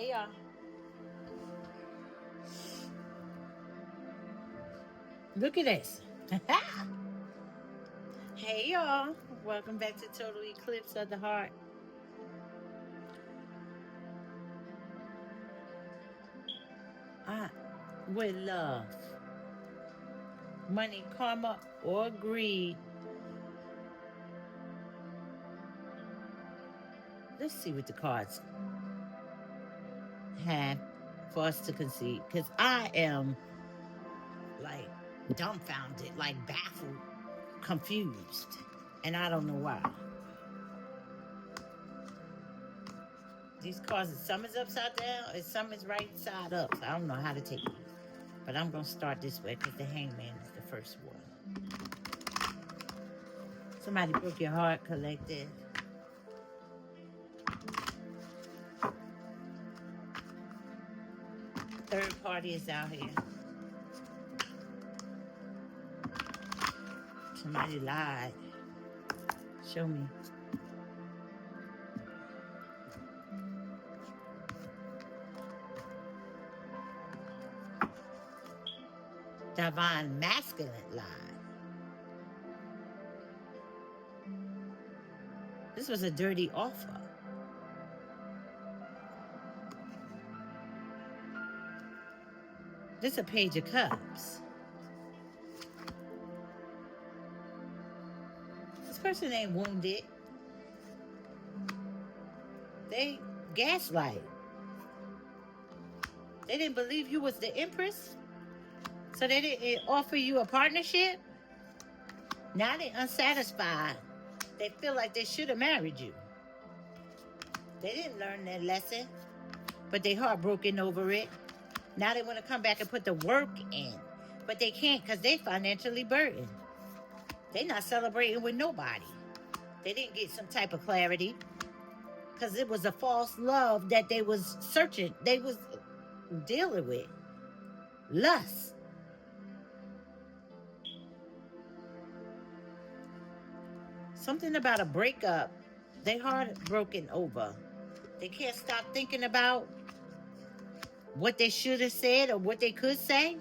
Hey y'all. Look at this. Hey y'all. Welcome back to Total Eclipse of the Heart. With love, money, karma, or greed. Let's see what the cards have for us to concede. Because I am like dumbfounded, like baffled, confused. And I don't know why. These cards, some is upside down and some is right side up. So I don't know how to take these. But I'm going to start this way because the Hangman is the first one. Somebody broke your heart, collective. Third party is out here. Somebody lied. Show me. Divine masculine lie. This was a dirty offer. This is a Page of Cups. This person ain't wounded. They gaslight. They didn't believe you was the Empress. So they didn't offer you a partnership. Now they're unsatisfied. They feel like they should have married you. They didn't learn their lesson, but they heartbroken over it. Now they want to come back and put the work in, but they can't because they financially burdened. They not celebrating with nobody. They didn't get some type of clarity because it was a false love that they was searching. They was dealing with lust. Something about a breakup. They heartbroken over. They can't stop thinking about what they should have said or what they could say.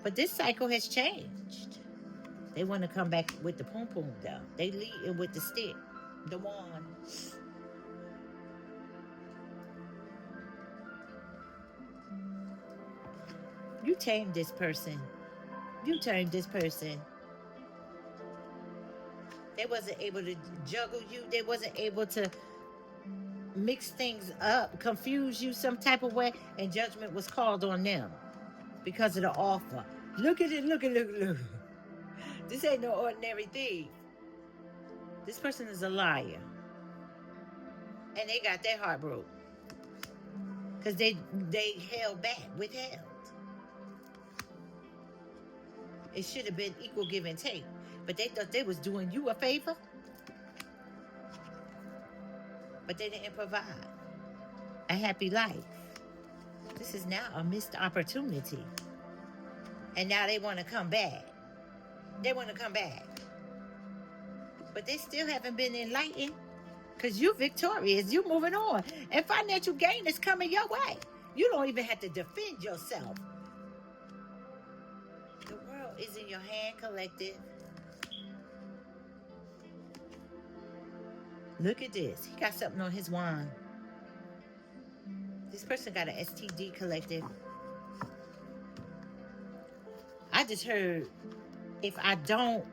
But this cycle has changed. They want to come back with the pom pom though. They leading with the stick, the wand. You tamed this person. You turned this person. They wasn't able to juggle you. They wasn't able to mix things up, confuse you some type of way, and judgment was called on them because of the offer. Look at it, look. This ain't no ordinary thief. This person is a liar. And they got their heart broke. Because they held back, withheld. It should have been equal give and take. But they thought they was doing you a favor. But they didn't provide a happy life. This is now a missed opportunity. And now they want to come back. They want to come back. But they still haven't been enlightened. Because you're victorious. You're moving on. And financial gain is coming your way. You don't even have to defend yourself. The world is in your hand, collective. Look at this. He got something on his wand. This person got an STD, collective. I just heard if I don't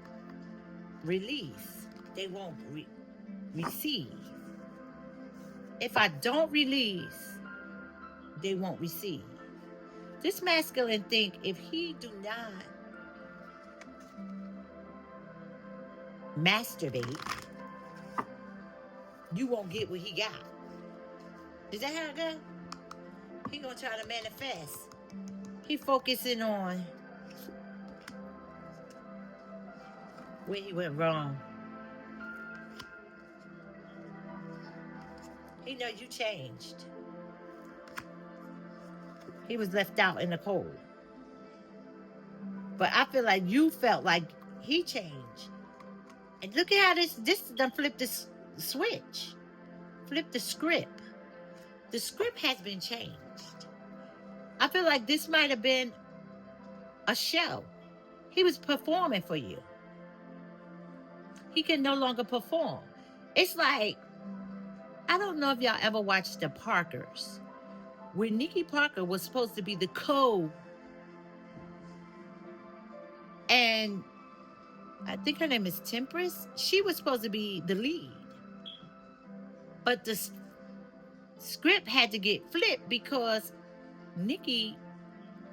release, they won't receive. If I don't release, they won't receive. This masculine think if he do not masturbate, you won't get what he got. Is that how it go? He gonna try to manifest. He focusing on where he went wrong. He know you changed. He was left out in the cold. But I feel like you felt like he changed. And look at how this done flipped the switch. Flipped the script. The script has been changed. I feel like this might have been a show. He was performing for you. He can no longer perform. It's like, I don't know if y'all ever watched The Parkers, where Nikki Parker was supposed to be the and I think her name is Temperance. She was supposed to be the lead. But the script had to get flipped because Nikki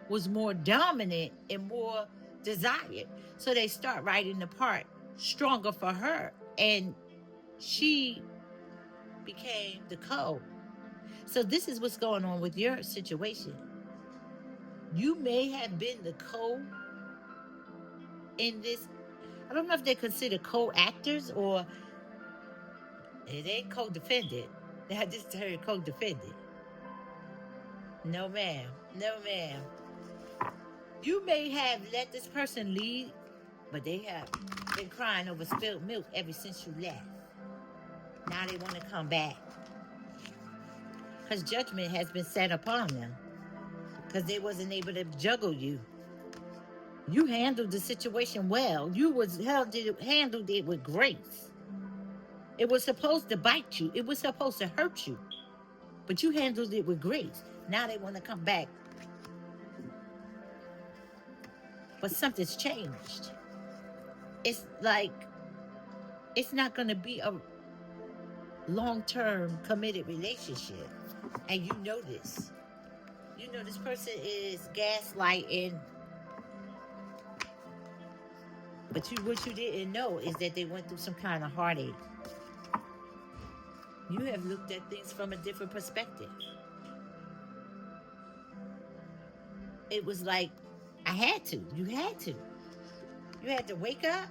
was more dominant and more desired. So they start writing the part stronger for her. And she became the So this is what's going on with your situation. You may have been the in this. I don't know if they're considered co-actors or it ain't co-defendant. I just heard co-defendant. No, ma'am. No, ma'am. You may have let this person lead, but they have been crying over spilled milk ever since you left. Now they want to come back. Because judgment has been set upon them. Because they wasn't able to juggle you. You handled the situation well. You handled it with grace. It was supposed to bite you. It was supposed to hurt you. But you handled it with grace. Now they want to come back. But something's changed. It's like, it's not going to be a long-term committed relationship. And you know this. You know this person is gaslighting. But what you didn't know is that they went through some kind of heartache. You have looked at things from a different perspective. It was like, I had to. You had to. You had to wake up.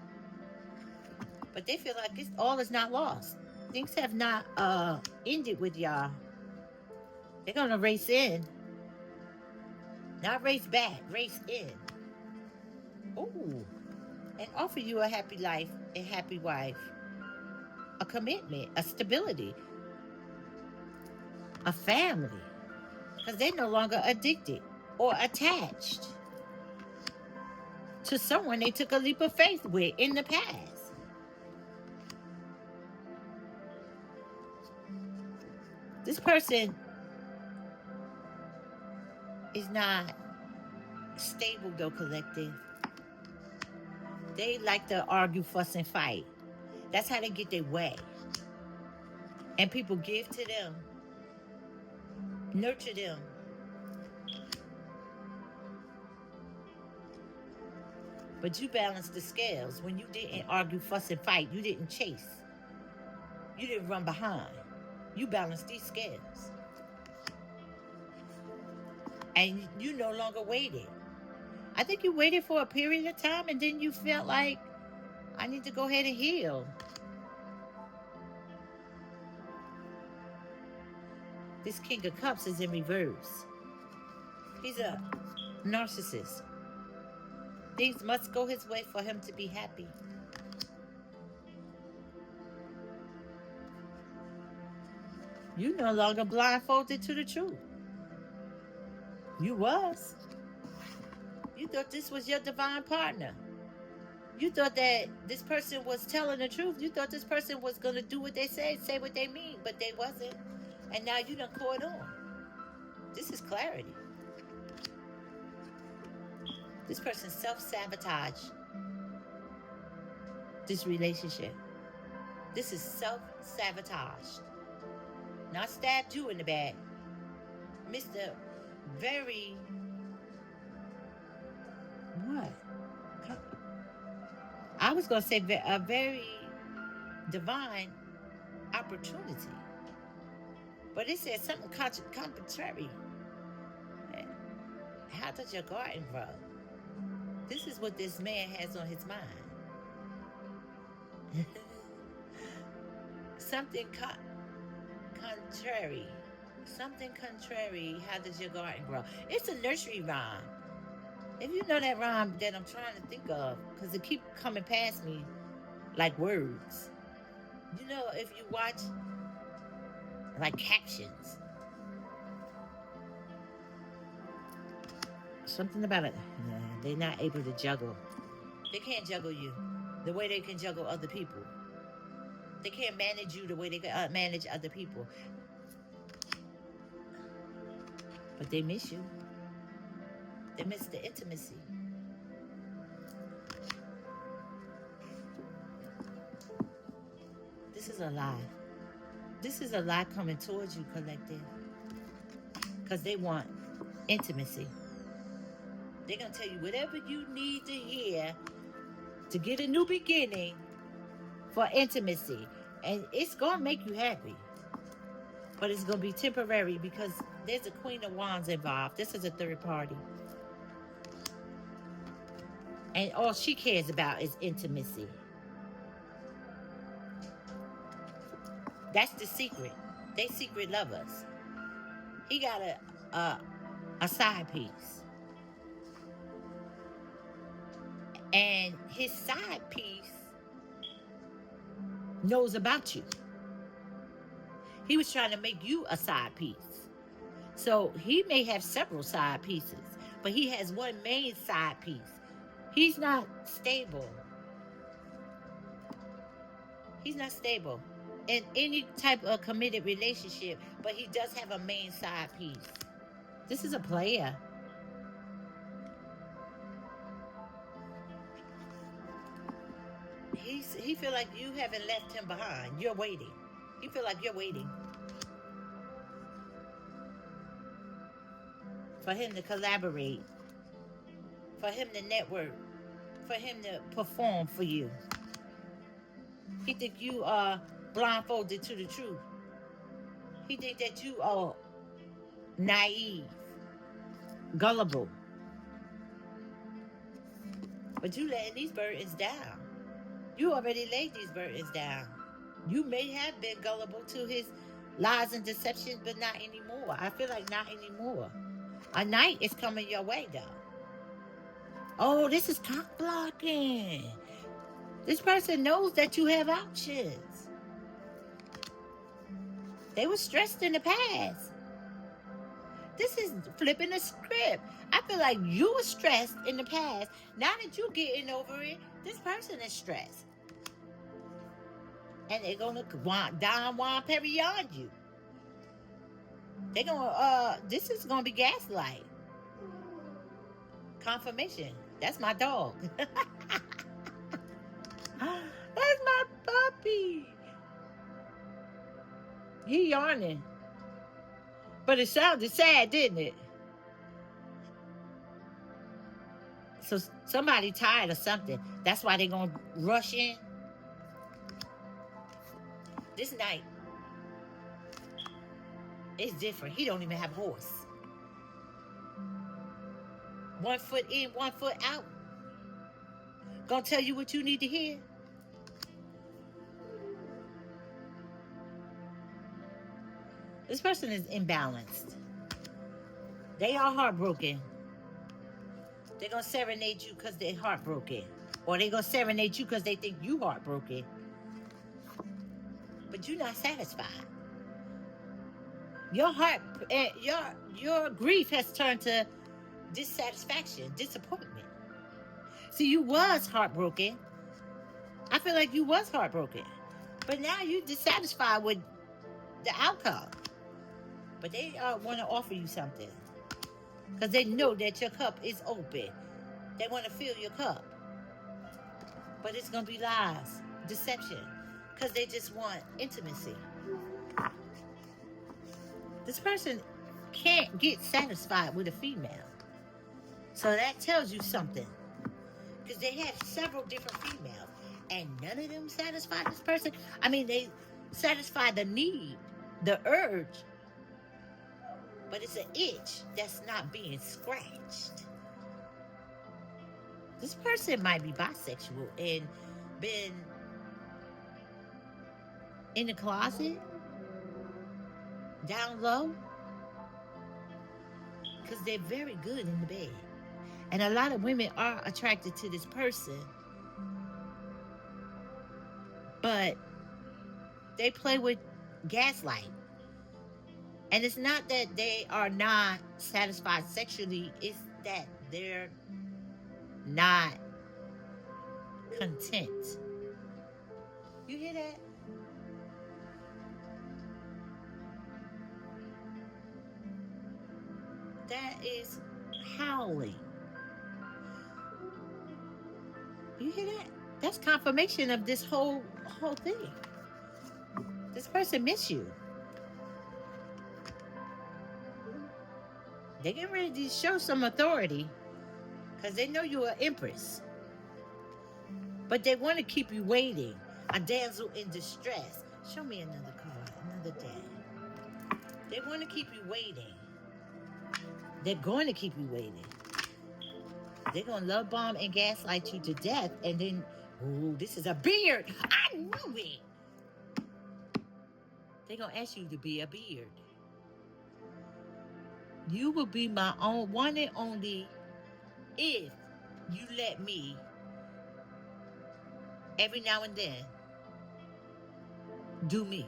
But they feel like all is not lost. Things have not ended with y'all. They're going to race in. Not race back, race in. Ooh. And offer you a happy life, a happy wife, a commitment, a stability, a family. Because they're no longer addicted or attached to someone they took a leap of faith with in the past. This person is not stable though, collective. They like to argue, fuss, and fight. That's how they get their way. And people give to them, nurture them. But you balance the scales. When you didn't argue, fuss, and fight, you didn't chase. You didn't run behind. You balanced these scales. And you no longer waited. I think you waited for a period of time and then you felt like, I need to go ahead and heal. This King of Cups is in reverse. He's a narcissist. Things must go his way for him to be happy. You no longer blindfolded to the truth. You was. You thought this was your divine partner. You thought that this person was telling the truth. You thought this person was going to do what they say what they mean, but they wasn't. And now you done caught on. This is clarity. This person self-sabotaged this relationship. This is self-sabotage. Not stabbed you in the back. Mr. Very... What? I was going to say a very divine opportunity. But it said something contrary. How does your garden grow? This is what this man has on his mind. Something contrary. Something contrary. How does your garden grow? It's a nursery rhyme. If you know that rhyme that I'm trying to think of, because it keep coming past me like words. You know, if you watch like captions, Something about it. They're not able to juggle. They can't juggle you the way they can juggle other people. They can't manage you the way they can manage other people. But they miss you. They miss the intimacy. This is a lie. This is a lie coming towards you, collective. Because they want intimacy. They're going to tell you whatever you need to hear to get a new beginning for intimacy. And it's going to make you happy. But it's going to be temporary because there's a Queen of Wands involved. This is a third party. And all she cares about is intimacy. That's the secret. They secret lovers. He got a side piece. And his side piece knows about you. He was trying to make you a side piece. So he may have several side pieces, but he has one main side piece. He's not stable. He's not stable in any type of committed relationship, but he does have a main side piece. This is a player. He feel like you haven't left him behind. You're waiting. He feel like you're waiting for him to collaborate, for him to network, for him to perform for you. He think you are blindfolded to the truth. He think that you are naive, gullible. But you letting these burdens down. You already laid these burdens down. You may have been gullible to his lies and deceptions, but not anymore. I feel like not anymore. A knight is coming your way, though. Oh, this is cock blocking. This person knows that you have options. They were stressed in the past. This is flipping the script. I feel like you were stressed in the past. Now that you're getting over it, this person is stressed. And they're going to Don Juan Perignon you. They're going to, this is going to be gaslight. Confirmation. That's my dog. That's my puppy. He yawning. But it sounded sad, didn't it? So somebody tired of something. That's why they're going to rush in. This night is different. He don't even have a horse. 1 foot in, 1 foot out. Gonna tell you what you need to hear. This person is imbalanced. They are heartbroken. They're gonna serenade you because they're heartbroken. Or they're gonna serenade you because they think you heartbroken. But you're not satisfied. Your heart, your grief has turned to dissatisfaction, disappointment. See, you was heartbroken. I feel like you was heartbroken. But now you're dissatisfied with the outcome. But they want to offer you something. Because they know that your cup is open. They want to fill your cup. But it's going to be lies, deception. Because they just want intimacy. This person can't get satisfied with a female. So that tells you something. Because they have several different females. And none of them satisfy this person. I mean, they satisfy the need, the urge. But it's an itch that's not being scratched. This person might be bisexual and been in the closet, down low, because they're very good in the bed. And a lot of women are attracted to this person, but they play with gaslight. And it's not that they are not satisfied sexually, it's that they're not content. You hear that? That is howling. You hear that? That's confirmation of this whole thing. This person miss you. They get ready to show some authority because they know you're an empress. But they want to keep you waiting. A damsel in distress. Show me another card, another day. They want to keep you waiting. They're going to keep you waiting. They're going to love bomb and gaslight you to death. And then, ooh, this is a beard. I knew it. They're going to ask you to be a beard. You will be my own one and only if you let me every now and then do me.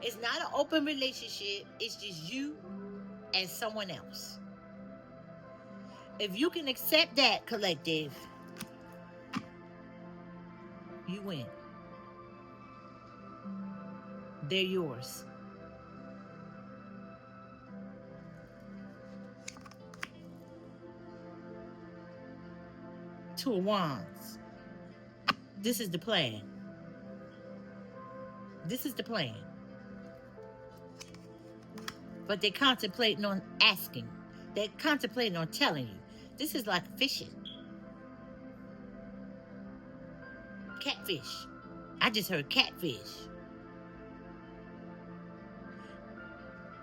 It's not an open relationship. It's just you and someone else. If you can accept that, collective, you win. They're yours. Two of Wands. This is the plan. This is the plan. But they're contemplating on asking. They're contemplating on telling you. This is like fishing. Catfish. I just heard catfish.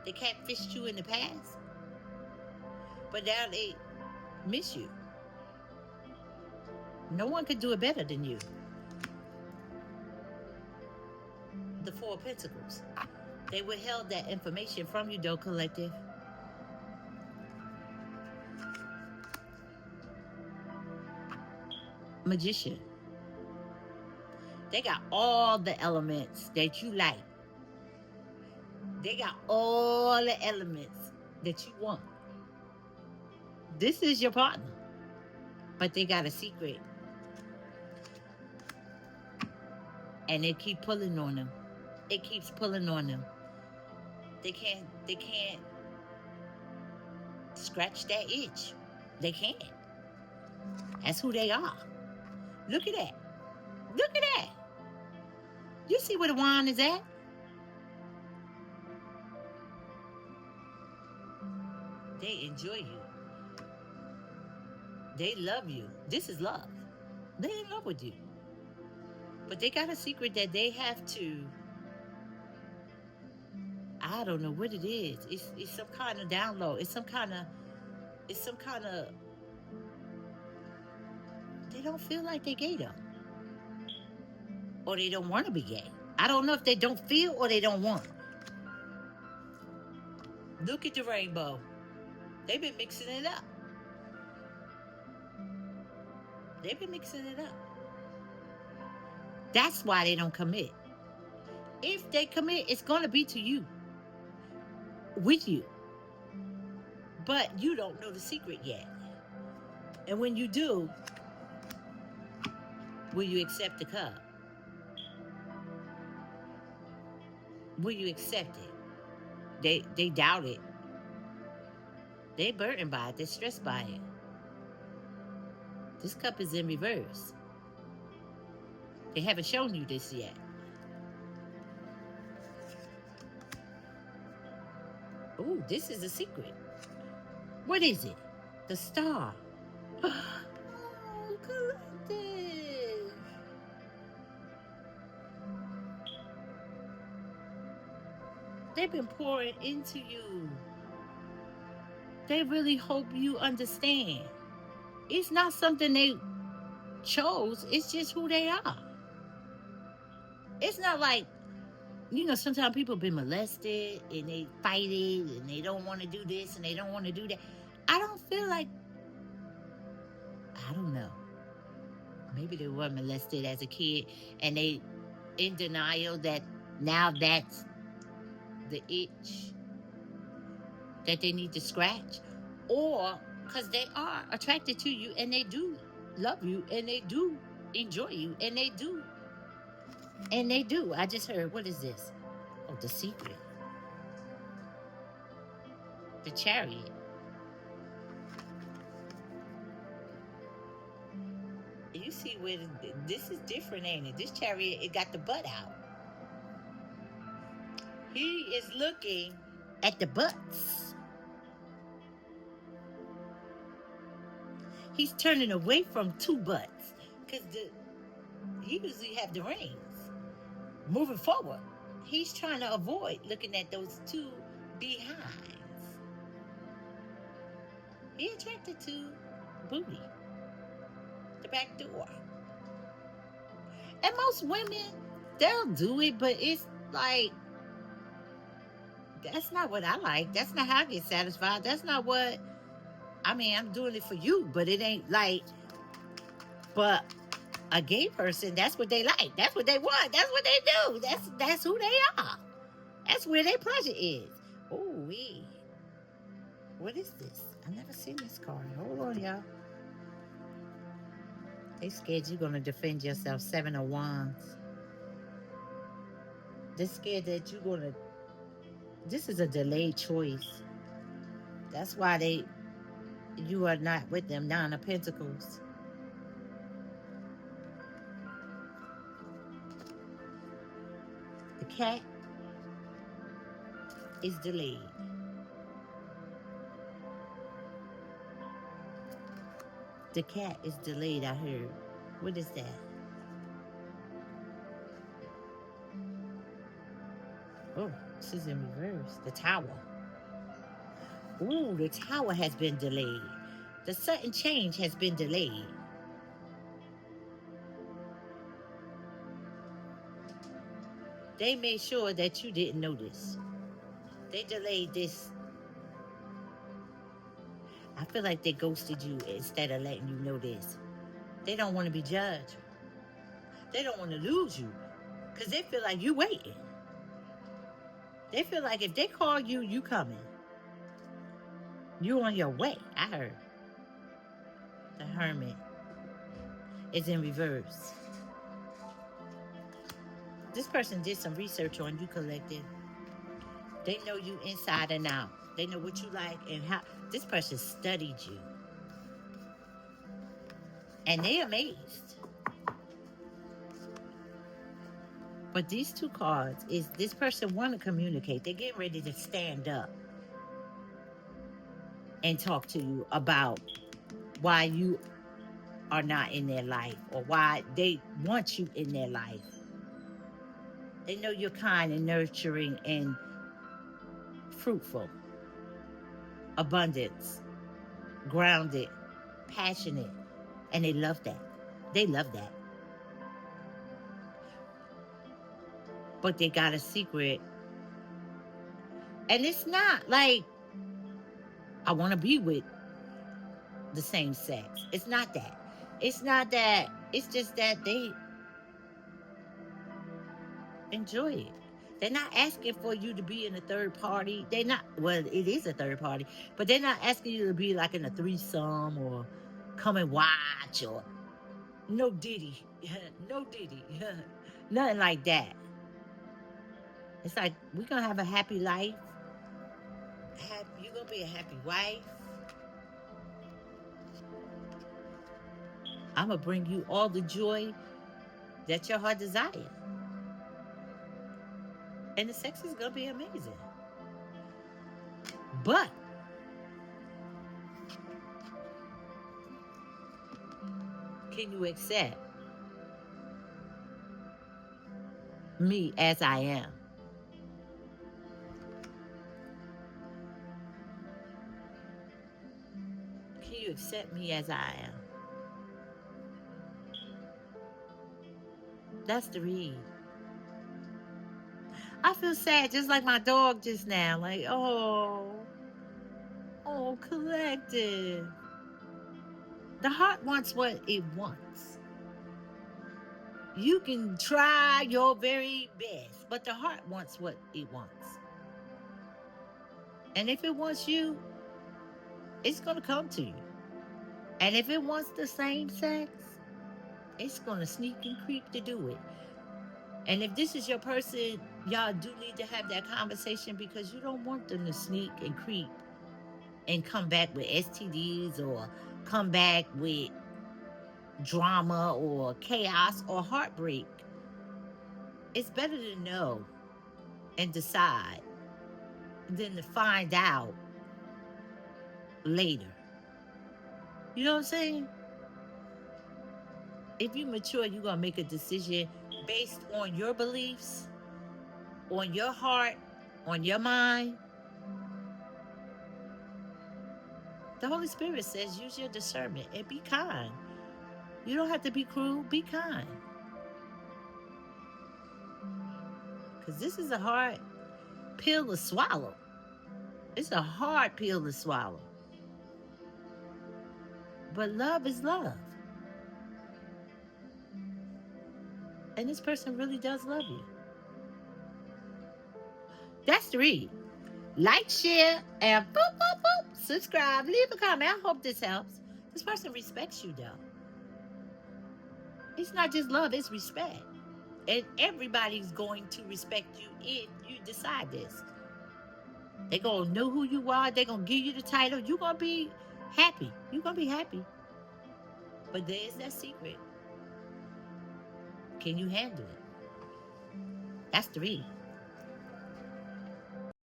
They catfished you in the past, but now they miss you. No one could do it better than you. The Four of Pentacles. They withheld that information from you, though, collective. Magician. They got all the elements that you like. They got all the elements that you want. This is your partner. But they got a secret. And they keep pulling on them. It keeps pulling on them. They can't scratch that itch. They can't. That's who they are. Look at that. Look at that. You see where the wand is at? They enjoy you. They love you. This is love. They're in love with you. But they got a secret that they have to, I don't know what it is. It's some kind of download. It's some kind of, they don't feel like they're gay though. Or they don't want to be gay. I don't know if they don't feel or they don't want. Look at the rainbow. They've been mixing it up. They've been mixing it up. That's why they don't commit. If they commit, it's going to be to you. With you. But you don't know the secret yet. And when you do, will you accept the cup? Will you accept it? They doubt it. They're burdened by it. They're stressed by it. This cup is in reverse. They haven't shown you this yet. Ooh, this is a secret. What is it? The star. Oh, collective. They've been pouring into you. They really hope you understand. It's not something they chose. It's just who they are. It's not like, sometimes people been molested and they fight it and they don't want to do this and they don't want to do that. I don't feel like, I don't know. Maybe they were molested as a kid and they in denial that now that's the itch that they need to scratch. Or Because they are attracted to you, and they do love you, and they do enjoy you, and they do. And they do. I just heard, what is this? Oh, the secret. The chariot. You see where this is different, ain't it? This chariot, it got the butt out. He is looking at the butts. He's turning away from two butts because you usually have the rings. Moving forward, he's trying to avoid looking at those two behinds. He attracted to booty, the back door. And most women, they'll do it, but it's like, that's not what I like. That's not how I get satisfied. That's not what, I mean, I'm doing it for you, but it ain't like, but a gay person, that's what they like. That's what they want. That's what they do. That's who they are. That's where their pleasure is. Oh, wee. What is this? I've never seen this card. Hold on, y'all. They scared you're going to defend yourself. 7 of Wands. They're scared that you're going to... This is a delayed choice. That's why you are not with them. 9 of Pentacles. The cat is delayed. The cat is delayed, I heard. What is that? Oh, this is in reverse. The Tower. Ooh, the Tower has been delayed. The sudden change has been delayed. They made sure that you didn't notice. They delayed this. I feel like they ghosted you instead of letting you know this. They don't want to be judged. They don't want to lose you because they feel like you waiting. They feel like if they call you, you coming. You on your way, I heard. The Hermit is in reverse. This person did some research on you, collective. They know you inside and out. They know what you like and how. This person studied you. And they amazed. But these two cards is this person want to communicate. They're getting ready to stand up and talk to you about why you are not in their life or why they want you in their life. They know you're kind and nurturing and fruitful, abundance, grounded, passionate, and they love that. They love that. But they got a secret. And it's not like I want to be with the same sex. It's not that. It's not that. It's just that they enjoy it. They're not asking for you to be in a third party. They're not, well, it is a third party, but they're not asking you to be like in a threesome or come and watch or no Diddy. No Diddy. Nothing like that. It's like, we're going to have a happy life. You're going to be a happy wife. I'm going to bring you all the joy that your heart desires. And the sex is going to be amazing. But can you accept me as I am? Can you accept me as I am? That's the read. I feel sad just like my dog just now. Like, oh, collective. The heart wants what it wants. You can try your very best, but the heart wants what it wants. And if it wants you, it's going to come to you. And if it wants the same sex, it's going to sneak and creep to do it. And if this is your person, y'all do need to have that conversation, because you don't want them to sneak and creep and come back with STDs, or come back with drama or chaos or heartbreak. It's better to know and decide than to find out later. You know what I'm saying? If you mature, you're going to make a decision based on your beliefs, on your heart, on your mind. The Holy Spirit says use your discernment and be kind. You don't have to be cruel, be kind. Because this is a hard pill to swallow. It's a hard pill to swallow. But love is love. And this person really does love you. That's the read. Like, share, and boop, boop, boop. Subscribe. Leave a comment. I hope this helps. This person respects you, though. It's not just love, it's respect. And everybody's going to respect you if you decide this. They're going to know who you are. They're going to give you the title. You're going to be happy. You're going to be happy. But there's that secret. Can you handle it? That's the read.